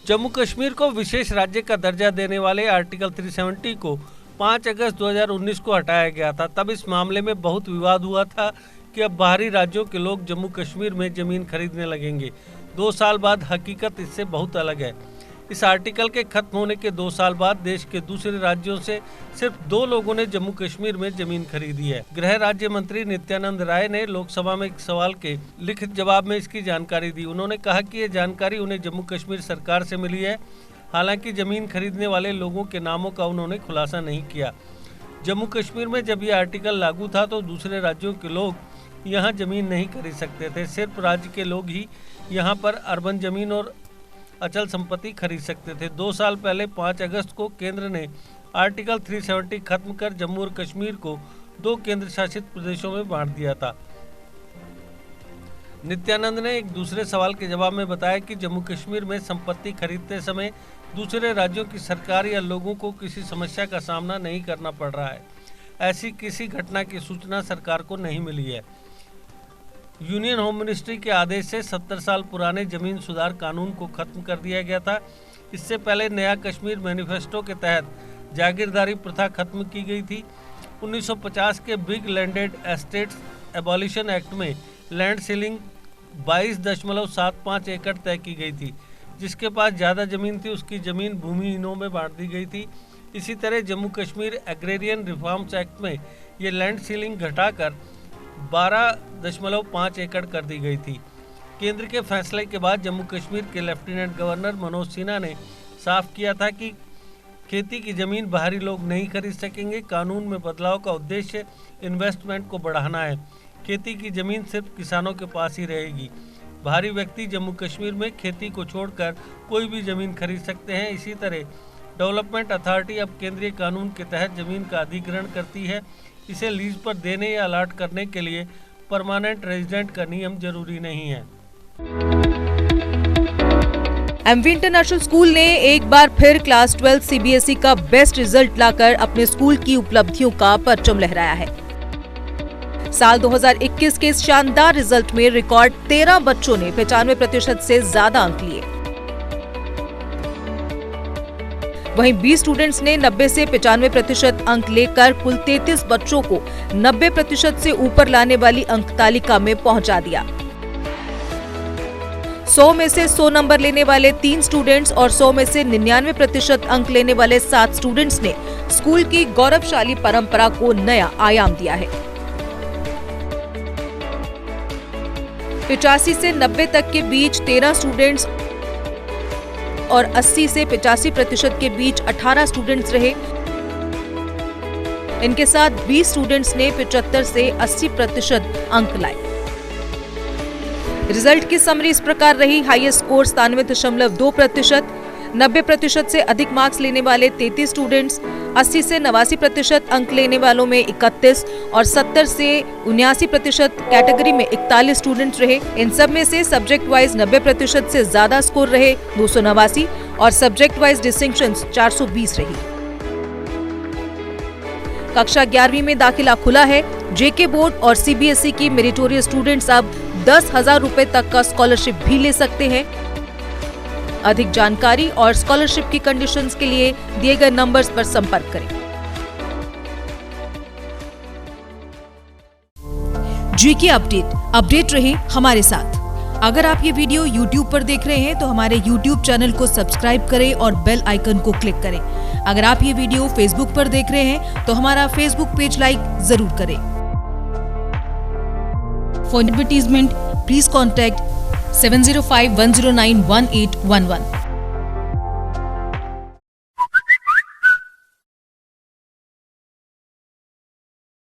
जम्मू कश्मीर को विशेष राज्य का दर्जा देने वाले आर्टिकल 370 को 5 अगस्त 2019 को हटाया गया था। तब इस मामले में बहुत विवाद हुआ था कि अब बाहरी राज्यों के लोग जम्मू कश्मीर में ज़मीन खरीदने लगेंगे। 2 साल बाद हकीकत इससे बहुत अलग है। इस आर्टिकल के खत्म होने के 2 साल बाद देश के दूसरे राज्यों से सिर्फ 2 लोगों ने जम्मू कश्मीर में जमीन खरीदी है। गृह राज्य मंत्री नित्यानंद राय ने लोकसभा में एक सवाल के लिखित जवाब में इसकी जानकारी दी। उन्होंने कहा कि ये जानकारी उन्हें जम्मू कश्मीर सरकार से मिली है। हालांकि जमीन खरीदने वाले लोगों के नामों का उन्होंने खुलासा नहीं किया। जम्मू कश्मीर में जब ये आर्टिकल लागू था तो दूसरे राज्यों के लोग यहाँ जमीन नहीं खरीद सकते थे। सिर्फ राज्य के लोग ही यहाँ पर अर्बन जमीन और अचल संपत्ति खरीद सकते थे। 2 साल पहले 5 अगस्त को केंद्र ने आर्टिकल 370 खत्म कर जम्मू और कश्मीर को 2 केंद्र शासित प्रदेशों में बांट दिया था। नित्यानंद ने एक दूसरे सवाल के जवाब में बताया कि जम्मू कश्मीर में संपत्ति खरीदते समय दूसरे राज्यों की सरकार या लोगों को किसी समस्या का सामना नहीं करना पड़ रहा है। ऐसी किसी घटना की सूचना सरकार को नहीं मिली है। यूनियन होम मिनिस्ट्री के आदेश से 70 साल पुराने जमीन सुधार कानून को खत्म कर दिया गया था। इससे पहले नया कश्मीर मैनिफेस्टो के तहत जागीरदारी प्रथा खत्म की गई थी। 1950 के big landed estates abolition act में लैंड सीलिंग 22.75 एकड़ तय की गई थी। जिसके पास ज़्यादा ज़मीन थी उसकी ज़मीन भूमिहीनों में बांट दी गई थी। इसी तरह Jammu Kashmir agrarian reforms act में ये लैंड सीलिंग घटाकर 12.5 एकड़ कर दी गई थी। केंद्र के फैसले के बाद जम्मू कश्मीर के लेफ्टिनेंट गवर्नर मनोज सिन्हा ने साफ किया था कि खेती की जमीन बाहरी लोग नहीं खरीद सकेंगे। कानून में बदलाव का उद्देश्य इन्वेस्टमेंट को बढ़ाना है। खेती की जमीन सिर्फ किसानों के पास ही रहेगी। बाहरी व्यक्ति जम्मू कश्मीर में खेती को छोड़कर कोई भी जमीन खरीद सकते हैं। इसी तरह डेवलपमेंट अथॉरिटी अब केंद्रीय कानून के तहत जमीन का अधिग्रहण करती है। इसे लीज पर देने या अलॉट करने के लिए परमानेंट रेजिडेंट का नियम जरूरी नहीं है। एमवी इंटरनेशनल स्कूल ने एक बार फिर क्लास 12 सीबीएसई का बेस्ट रिजल्ट लाकर अपने स्कूल की उपलब्धियों का परचम लहराया है। साल 2021 के इस शानदार रिजल्ट में रिकॉर्ड 13 बच्चों ने 95% से ज्यादा अंक लिए। वहीं 20 स्टूडेंट्स ने 90 से 95% अंक लेकर कुल 33 बच्चों को 90% से ऊपर लाने वाली अंक तालिका में पहुंचा दिया। 100 में से 100 नंबर लेने वाले 3 स्टूडेंट्स और 100 में से 99% अंक लेने वाले 7 स्टूडेंट्स ने स्कूल की गौरवशाली परंपरा को नया आयाम दिया है। 85 से 90 तक के बीच 13 स्टूडेंट्स और 80 से 85% के बीच 18 स्टूडेंट्स रहे। इनके साथ 20 स्टूडेंट्स ने 75 से 80% अंक लाए। रिजल्ट की समरी इस प्रकार रही। हाईएस्ट स्कोर 97.2%, 90% से अधिक मार्क्स लेने वाले 33 स्टूडेंट्स, 80 से 89% अंक लेने वालों में 31 और 70 से 79% कैटेगरी में 41 स्टूडेंट्स रहे। इन सब में से सब्जेक्ट वाइज 90% से ज्यादा स्कोर रहे 289 और सब्जेक्ट वाइज डिस्टिंक्शंस 420 रही। कक्षा 11वीं में दाखिला खुला है। जेके बोर्ड और सीबीएसई की मेरिटोरियस स्टूडेंट्स अब 10,000 रुपए तक का स्कॉलरशिप भी ले सकते हैं। अधिक जानकारी और स्कॉलरशिप की कंडीशंस के लिए दिए गए नंबर्स पर संपर्क करें। जीके अपडेट रहे हमारे साथ। अगर आप ये वीडियो YouTube पर देख रहे हैं तो हमारे YouTube चैनल को सब्सक्राइब करें और बेल आइकन को क्लिक करें। अगर आप ये वीडियो Facebook पर देख रहे हैं तो हमारा Facebook पेज लाइक जरूर करें। For advertisement please contact 705-109-1811।